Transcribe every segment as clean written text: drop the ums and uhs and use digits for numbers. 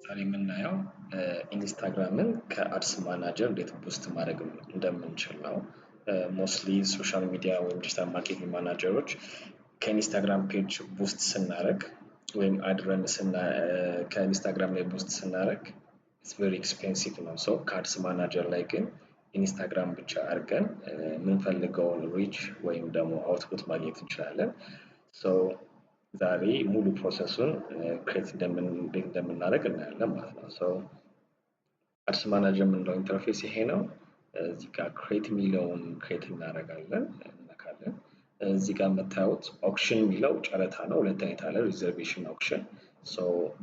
ዛሬ የምናየው ኢንስታግራምን ከአድስ ማናጀር እንዴት ቡስት ማድረግ እንደምንችል ነው። ሞስትሊ ሶሻል ሚዲያ ወይም ዲጂታል ማርኬቲንግ ማናጀሮች ከኢንስታግራም ፔጅ ቡስት ስናደርግ ወይም አድረን ከኢንስታግራም ላይ ቡስት ስናደርግ ኢትስ ቬሪ ኤክስፔንሲቭ ነው። ሶ ከአድስ ማናጀር ላይ ግን ኢንስታግራም ብቻ አድርገን የምንፈልገውን ሪች ወይም ደግሞ አውትፑት ማግኘት እንችላለን። ሶ ዛሬ ሙሉ ፕሮሰሱን ክሬት እንደምናደርግ እናያለን ማለት ነው። ሶ አድስ ማናጀር የምንለው ኢንተርፌስ ይሄ ነው። እዚህ ጋር ክሬት የሚለውን ክሬት እናደርጋለን እንነካለን። እዚህ ጋር የምታዩት ኦክሽን የሚለው ጨረታ ነው። ሁለት አይነት አለ፣ ሪዘርቬሽን ኦክሽን። ሶ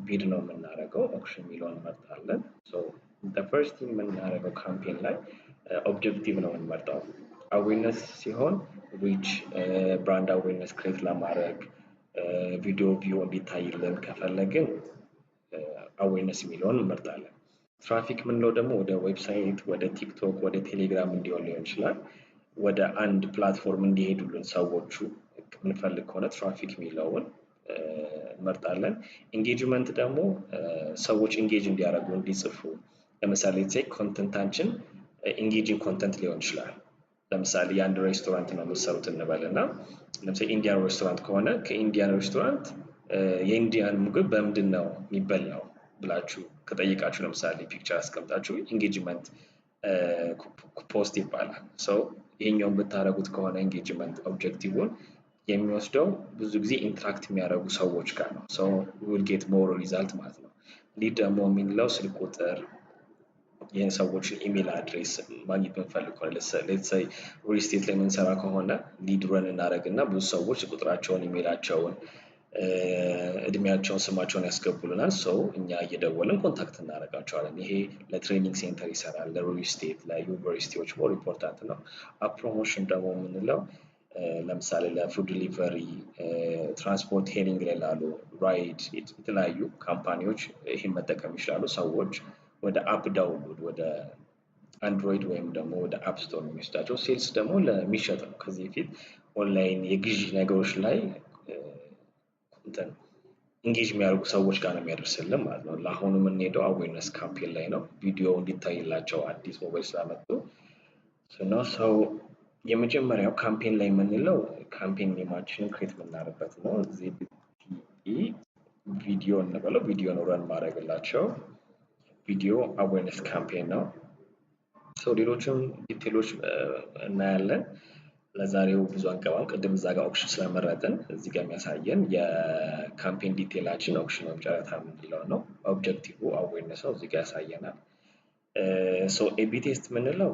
ቢድ ነው የምናደርገው፣ ኦክሽን የሚለውን እንመርጣለን። ሶ ፈርስት የምናደርገው ካምፔን ላይ ኦብጀክቲቭ ነው የምንመርጠው። አዌርነስ ሲሆን ሪች ብራንድ አዌርነስ ክሬት ለማድረግ ቪዲዮ ቪው እንዲታይልን ከፈለግን አዌርነስ የሚለውን እንመርጣለን። ትራፊክ የምንለው ደግሞ ወደ ዌብሳይት፣ ወደ ቲክቶክ፣ ወደ ቴሌግራም እንዲሆን ሊሆን ይችላል። ወደ አንድ ፕላትፎርም እንዲሄዱልን ሰዎቹ የምንፈልግ ከሆነ ትራፊክ የሚለውን እንመርጣለን። ኢንጌጅመንት ደግሞ ሰዎች ኢንጌጅ እንዲያደርጉ እንዲጽፉ፣ ለምሳሌ ኮንተንታችን ኢንጌጂንግ ኮንተንት ሊሆን ይችላል። ለምሳሌ የአንድ ሬስቶራንት ነው የምትሰሩት እንበል እና ለምሳሌ ኢንዲያን ሬስቶራንት ከሆነ ከኢንዲያን ሬስቶራንት የኢንዲያን ምግብ በምንድን ነው የሚበላው ብላችሁ ከጠየቃችሁ ለምሳሌ ፒክቸር አስቀምጣችሁ ኢንጌጅመንት ፖስት ይባላል። ሰው ይሄኛውን ብታደርጉት ከሆነ ኢንጌጅመንት ኦብጀክቲቭን የሚወስደው ብዙ ጊዜ ኢንተራክት የሚያደርጉ ሰዎች ጋር ነው። ሶ ዊል ጌት ሞር ሪዛልት ማለት ነው። ሊድ ደግሞ የሚለው ስልክ ቁጥር፣ የሰዎችን ኢሜል አድሬስ ማግኘት ብንፈልግ ከሆነ ሌትስ ሴይ ሪል ስቴት ላይ የምንሰራ ከሆነ ሊድ ረን እናደርግና ብዙ ሰዎች ቁጥራቸውን፣ ኢሜላቸውን፣ እድሜያቸውን፣ ስማቸውን ያስገቡልናል። ሰው እኛ እየደወልን ኮንታክት እናደርጋቸዋለን። ይሄ ለትሬኒንግ ሴንተር ይሰራል፣ ለሪል ስቴት፣ ለዩኒቨርሲቲዎች ሞር ኢምፖርታንት ነው። አፕ ፕሮሞሽን ደግሞ የምንለው ለምሳሌ ለፉድ ዲሊቨሪ፣ ትራንስፖርት ሄሊንግ ላይ ላሉ ራይድ የተለያዩ ካምፓኒዎች ይህን መጠቀም ይችላሉ። ሰዎች ወደ አፕ ዳውንሎድ ወደ አንድሮይድ ወይም ደግሞ ወደ አፕ ስቶር የሚወስዳቸው። ሴልስ ደግሞ ለሚሸጥ ነው። ከዚህ በፊት ኦንላይን የግዢ ነገሮች ላይ ኢንጌጅ የሚያደርጉ ሰዎች ጋር ነው የሚያደርስልን ማለት ነው። ለአሁኑ የምንሄደው አዌርነስ ካምፔን ላይ ነው። ቪዲዮ እንዲታይላቸው አዲስ ሞባይል ስላመጡ ነው። ሰው የመጀመሪያው ካምፔን ላይ የምንለው ካምፔን ኔማችንን ክሬት የምናደርግበት ነው። ዜድቲኢ ቪዲዮ እንበለው፣ ቪዲዮ ነው ረን ማድረግላቸው። ቪዲዮ አዌርነስ ካምፔን ነው። ሰው ሌሎችም ዲቴሎች እናያለን። ለዛሬው ብዙ አንገባም። ቅድም እዛ ጋር ኦክሽን ስለመረጥን እዚህ ጋር የሚያሳየን የካምፔን ዲቴላችን ኦክሽን ወይም ጨረታ የምንለው ነው። ኦብጀክቲቭ አዌርነስ ነው፣ እዚህ ጋር ያሳየናል። ሶ ኤቢ ቴስት የምንለው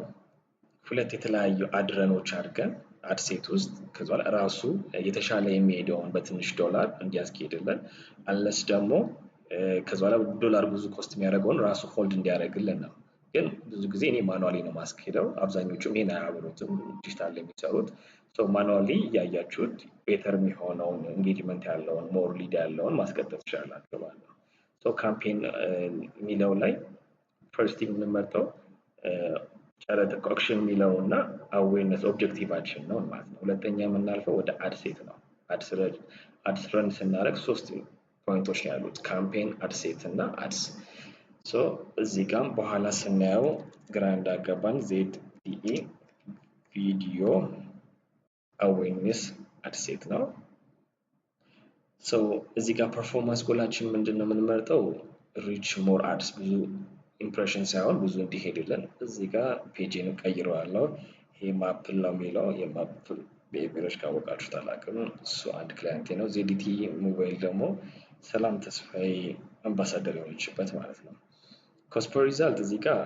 ሁለት የተለያዩ አድረኖች አድርገን አድሴት ውስጥ ከዛ ራሱ የተሻለ የሚሄደውን በትንሽ ዶላር እንዲያስኬድልን፣ አለስ ደግሞ ከዛ ዶላር ብዙ ኮስት የሚያደርገውን ራሱ ሆልድ እንዲያደርግልን ነው። ግን ብዙ ጊዜ እኔ ማኑዋሊ ነው ማስኬደው። አብዛኞቹም ይሄን አያብሩትም ዲጂታል ላይ የሚሰሩት። ሶ ማኑዋሊ እያያችሁት ቤተር የሚሆነውን ኢንጌጅመንት ያለውን ሞር ሊድ ያለውን ማስቀጠል ትችላላችሁ ማለት ነው። ሶ ካምፔን የሚለው ላይ ፈርስት የምንመርጠው ጨረታ ኦክሽን የሚለው እና አዌርነስ ኦብጀክቲቫችን ነው ማለት ነው። ሁለተኛ የምናልፈው ወደ አድሴት ነው። አድስ ረን ስናደርግ ሶስት ፖይንቶች ነው ያሉት፣ ካምፔን፣ አድሴት እና አድስ። ሶ እዚህ ጋር በኋላ ስናየው ግራ እንዳገባን ዜድቲኢ ቪዲዮ አዌርነስ አድሴት ነው። ሶ እዚህ ጋር ፐርፎርማንስ ጎላችን ምንድን ነው የምንመርጠው? ሪች ሞር አድስ፣ ብዙ ኢምፕሬሽን ሳይሆን ብዙ እንዲሄድልን። እዚህ ጋር ፔጅን ቀይረዋለሁ። ይሄ ማፕል ነው የሚለው፣ የማፕል ብሄሮች ካወቃችሁ ታላቅም እሱ አንድ ክላይንቴ ነው። ዜድቲኢ ሞባይል ደግሞ ሰላም ተስፋዬ አምባሳደር የሆነችበት ማለት ነው። ኮስት ፐር ሪዛልት እዚህ ጋር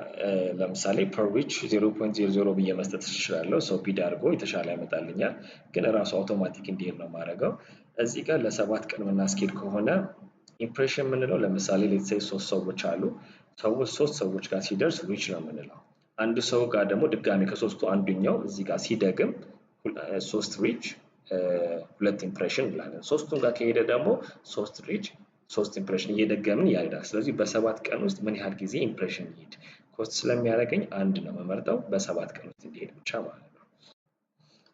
ለምሳሌ ፐር ሪች 0.00 ብዬ መስጠት እችላለሁ። ሰው ቢድ አድርጎ የተሻለ ያመጣልኛል፣ ግን ራሱ አውቶማቲክ እንዲሄድ ነው የማደርገው። እዚህ ጋር ለ7 ቀን የምናስኬድ ከሆነ ኢምፕሬሽን የምንለው ለምሳሌ ሌትሴይ 3 ሰዎች አሉ። ሰዎች 3 ሰዎች ጋር ሲደርስ ሪች ነው የምንለው። አንድ ሰው ጋር ደግሞ ድጋሚ ከሶስቱ አንደኛው እዚህ ጋር ሲደግም 3 ሪች 2 ኢምፕሬሽን እንላለን። ሶስቱም ጋር ከሄደ ደግሞ 3 ሪች 3 ኢምፕሬሽን እየደገምን ያሄዳል። ስለዚህ በ7 ቀን ውስጥ ምን ያህል ጊዜ ኢምፕሬሽን ይሄድ ኮስት ስለሚያደርገኝ አንድ ነው የምመርጠው፣ በ7 ቀን ውስጥ እንዲሄድ ብቻ ማለት ነው።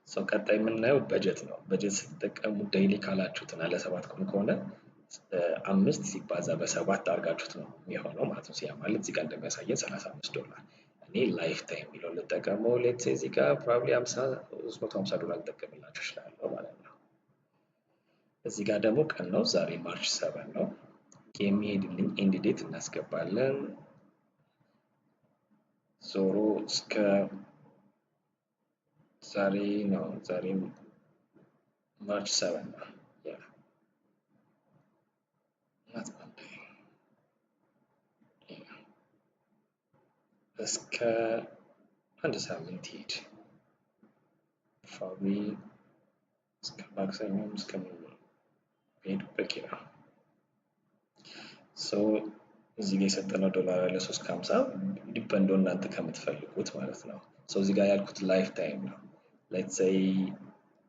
ሰው ቀጣይ የምናየው በጀት ነው። በጀት ስትጠቀሙ ዴይሊ ካላችሁትና ለ7 ቀን ከሆነ 5 ሲባዛ በ7 አድርጋችሁት ነው የሚሆነው ማለት ነው። ያ ማለት እዚህ ጋር እንደሚያሳየን $35 እኔ ላይፍ ታይም የሚለውን ልጠቀመው። ሌትስ ሴይ እዚህ ጋር ፕሮባብሊ $350 ልጠቀምላችሁ እችላለሁ ማለት ነው። እዚህ ጋር ደግሞ ቀን ነው፣ ዛሬ ማርች 7 ነው። የሚሄድልኝ ኤንድ ዴት እናስገባለን። ዞሮ እስከ ዛሬ ነው፣ ዛሬ ማርች 7 ነው። እስከ አንድ ሳምንት ሄድ ፋቢ እስከ ማክሰኞም እስከሚሄድ በቂ ነው። እዚህ ጋር የሰጠነው ዶላር አለ 350 ዲፐንድ እናንተ ከምትፈልጉት ማለት ነው። እዚህ ጋር ያልኩት ላይፍ ታይም ነው። ሌትስ ሴይ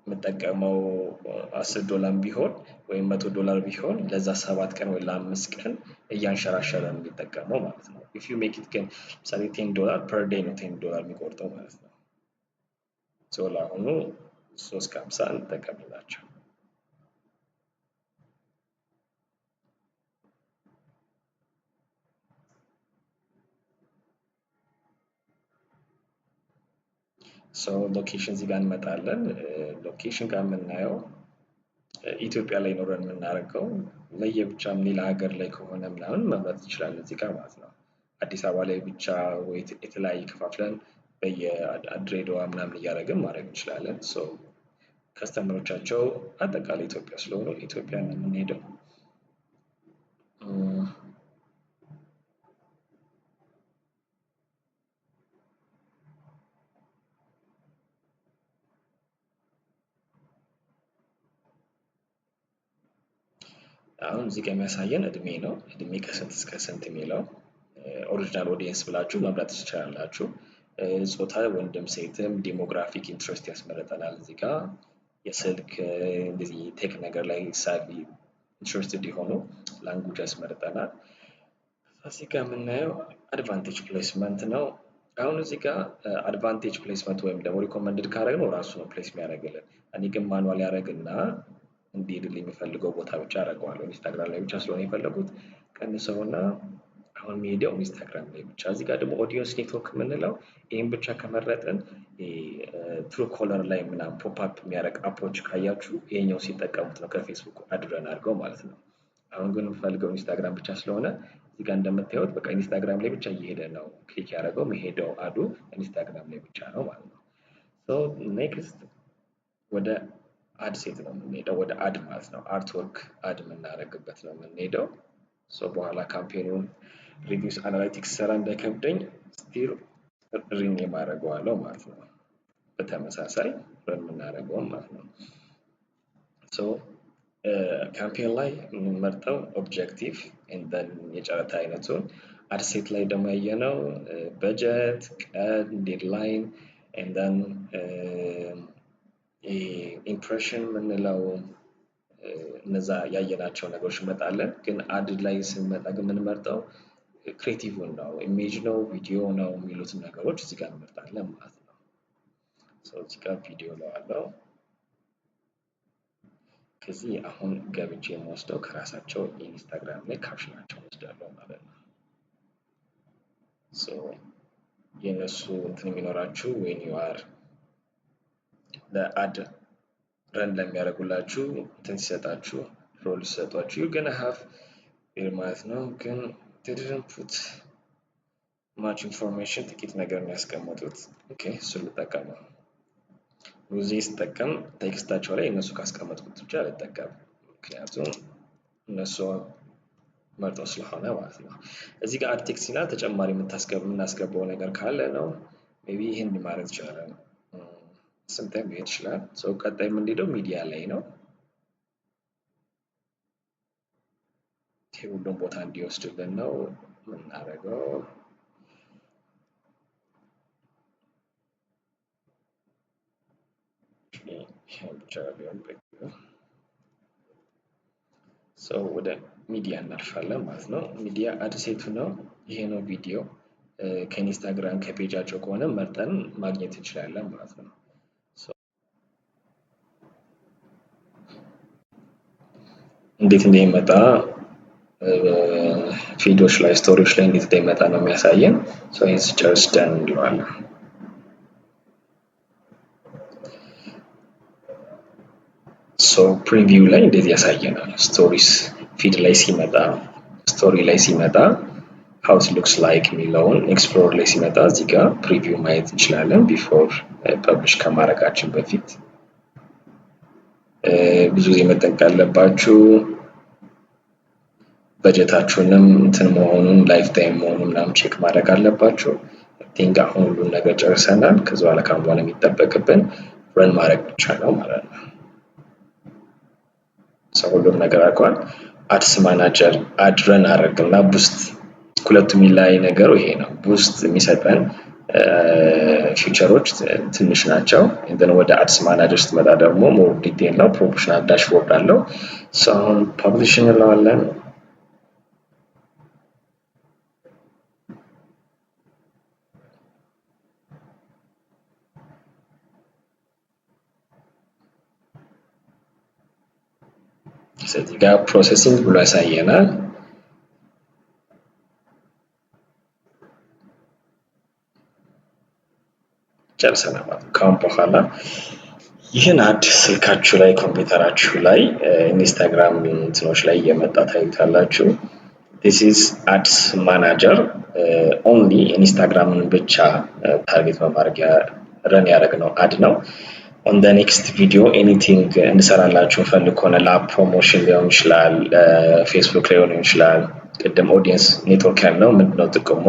የምጠቀመው $10 ቢሆን ወይም $100 ቢሆን ለዛ 7 ቀን ወይ ለ5 ቀን እያንሸራሸረ ነው የሚጠቀመው ማለት ነው። ኢፍ ዩ ሜክ ኢት ግን ለምሳሌ $10 ፐር ዴይ ነው $10 የሚቆርጠው ማለት ነው። ለአሁኑ 350 እንጠቀምላቸው። ሎኬሽን እዚህ ጋር እንመጣለን። ሎኬሽን ጋር የምናየው ኢትዮጵያ ላይ ኖረን የምናደርገው ለየብቻም ሌላ ሀገር ላይ ከሆነ ምናምን መምረጥ እንችላለን እዚህ ጋር ማለት ነው። አዲስ አበባ ላይ ብቻ ወይ የተለያየ ከፋፍለን በየድሬዳዋ ምናምን እያደረግን ማድረግ እንችላለን። ከስተመሮቻቸው አጠቃላይ ኢትዮጵያ ስለሆኑ ኢትዮጵያ ነው የምንሄደው። አሁን እዚህ ጋር የሚያሳየን እድሜ ነው። እድሜ ከስንት እስከ ስንት የሚለው ኦሪጂናል ኦዲየንስ ብላችሁ መምረጥ ትችላላችሁ። ጾታ ወንድም ሴትም፣ ዴሞግራፊክ ኢንትረስት ያስመረጠናል። እዚህ ጋር የስልክ እንደዚህ ቴክ ነገር ላይ ሳቢ ኢንትረስትድ የሆኑ ላንጉጅ ያስመርጠናል። እዚህ ጋር የምናየው አድቫንቴጅ ፕሌስመንት ነው። አሁን እዚህ ጋር አድቫንቴጅ ፕሌስመንት ወይም ደግሞ ሪኮመንድድ ካደረግነው ራሱ ነው ፕሌስ የሚያደርግልን። እኔ ግን ማኑዋል ያደርግና እንዲሄድልኝ የሚፈልገው ቦታ ብቻ አደርገዋለሁ። ኢንስታግራም ላይ ብቻ ስለሆነ የፈለጉት ቀንሰውና አሁን የሚሄደው ኢንስታግራም ላይ ብቻ። እዚህ ጋር ደግሞ ኦዲየንስ ኔትወርክ የምንለው ይህን ብቻ ከመረጥን ትሩ ኮለር ላይ ምናምን ፖፕ አፕ የሚያደርግ አፖች ካያችሁ ይሄኛው ሲጠቀሙት ነው ከፌስቡክ አድረን አድርገው ማለት ነው። አሁን ግን የምፈልገው ኢንስታግራም ብቻ ስለሆነ እዚህ ጋር እንደምታዩት በቃ ኢንስታግራም ላይ ብቻ እየሄደ ነው ክሊክ ያደረገው መሄደው አዱ ኢንስታግራም ላይ ብቻ ነው ማለት ነው። ኔክስት ወደ አድ ሴት ነው የምንሄደው፣ ወደ አድ ማለት ነው። አርትወርክ አድ የምናደርግበት ነው የምንሄደው። በኋላ ካምፔኑን ሪቪውስ አናላይቲክስ ሰራ እንዳይከብደኝ ስቲል ሪን የማደርገዋለሁ ማለት ነው። በተመሳሳይ ረን የምናደርገውም ማለት ነው። ካምፔን ላይ የምንመርጠው ኦብጀክቲቭ ኤንደን የጨረታ አይነቱን፣ አድ ሴት ላይ ደግሞ ያየነው በጀት፣ ቀን፣ ዴድላይን ኤንደን ኢምፕሬሽን የምንለው እነዛ ያየናቸው ነገሮች እንመጣለን። ግን አድ ላይ ስንመጣ ግን የምንመርጠው ክሬቲቭን ነው፣ ኢሜጅ ነው፣ ቪዲዮ ነው የሚሉትን ነገሮች እዚህ ጋር እንመርጣለን ማለት ነው። እዚህ ጋር ቪዲዮ ነው አለው። ከዚህ አሁን ገብቼ የምወስደው ከራሳቸው ኢንስታግራም ላይ ካፕሽናቸውን ወስዳለሁ ማለት ነው። የእነሱ እንትን የሚኖራችሁ ዌን ዩ አር ለአድ ረን ለሚያደርጉላችሁ እንትን ሲሰጣችሁ ሮል ሲሰጧችሁ ዩ ገና ሃቭ ማለት ነው። ግን ዲድንት ፑት ማች ኢንፎርሜሽን ጥቂት ነገር ነው ያስቀመጡት። ኦኬ እሱን ልጠቀመው። ብዙ ስጠቀም ቴክስታቸው ላይ እነሱ ካስቀመጥኩት ብቻ አልጠቀም፣ ምክንያቱም እነሱ መርጦ ስለሆነ ማለት ነው። እዚህ ጋር አድ ቴክስት ይላል። ተጨማሪ የምናስገባው ነገር ካለ ነው። ሜቢ ይህን ማድረግ ይችላል። ስንታይም ሊሄድ ይችላል። ቀጣይ የምንሄደው ሚዲያ ላይ ነው። ሁሉም ቦታ እንዲወስድልን ነው የምናደርገው። ብቻ ቢሆን ወደ ሚዲያ እናልፋለን ማለት ነው። ሚዲያ አድ ሴቱ ነው። ይሄ ነው ቪዲዮ። ከኢንስታግራም ከፔጃቸው ከሆነ መርጠን ማግኘት እንችላለን ማለት ነው። እንዴት እንደሚመጣ ፊዶች ላይ ስቶሪዎች ላይ እንዴት እንደሚመጣ ነው የሚያሳየን። ሶ ይሄን ስጨርስ ደን እንለዋለን። ሶ ፕሪቪው ላይ እንደዚህ ያሳየናል። ስቶሪስ ፊድ ላይ ሲመጣ ስቶሪ ላይ ሲመጣ how it looks like የሚለውን ኤክስፕሎር ላይ ሲመጣ እዚህ ጋር ፕሪቪው ማየት እንችላለን ቢፎር ፐብሊሽ ከማድረጋችን በፊት። ብዙ ጊዜ መጠንቀቅ ያለባችሁ በጀታችሁንም እንትን መሆኑን ላይፍ ታይም መሆኑን ምናምን ቼክ ማድረግ አለባችሁ። ቲንክ አሁን ሁሉን ነገር ጨርሰናል። ከዛ በኋላ ካሁን በኋላ የሚጠበቅብን ረን ማድረግ ብቻ ነው ማለት ነው። ሰው ሁሉም ነገር አውቋል። አድስ ማናጀር አድረን አደረግና ቡስት ሁለቱም የሚለያይ ነገሩ ይሄ ነው። ቡስት የሚሰጠን ፊቸሮች ትንሽ ናቸው። እንደን ወደ አድስ ማናጀር ስትመጣ ደግሞ ሞር ዲቴል ነው። ፕሮፖርሽናል ዳሽቦርድ አለው። አሁን ፐብሊሽ እንለዋለን። ስለዚህ ጋር ፕሮሰሲንግ ብሎ ያሳየናል። ጨርሰናል ማለት ነው። ካሁን በኋላ ይህን አድ ስልካችሁ ላይ ኮምፒውተራችሁ ላይ ኢንስታግራም እንትኖች ላይ እየመጣ ታዩታላችሁ። this is ads manager only ኢንስታግራምን ብቻ ታርጌት በማድረግ ረን ያደረግነው አድ ነው። on the next video anything እንሰራላችሁ ፈልግ ከሆነ ላብ ፕሮሞሽን ሊሆን ይችላል፣ ፌስቡክ ላይ ሊሆን ይችላል። ቅድም ኦዲየንስ ኔትወርክ ያለው ምንድነው ጥቅሙ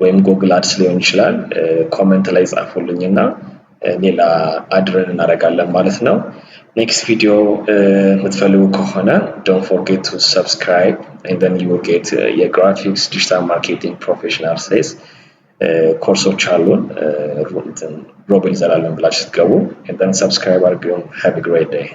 ወይም ጉግል አድስ ሊሆን ይችላል። ኮሜንት ላይ ጻፉልኝና ሌላ አድረን እናደርጋለን ማለት ነው። ኔክስት ቪዲዮ የምትፈልጉ ከሆነ don't forget to subscribe and then you will get የግራፊክስ ዲጂታል ማርኬቲንግ ፕሮፌሽናል ሴስ ኮርሶች አሉን። ሮቤል ዘላለም ብላችሁ ስትገቡ and then subscribe አድርጉ። have a great day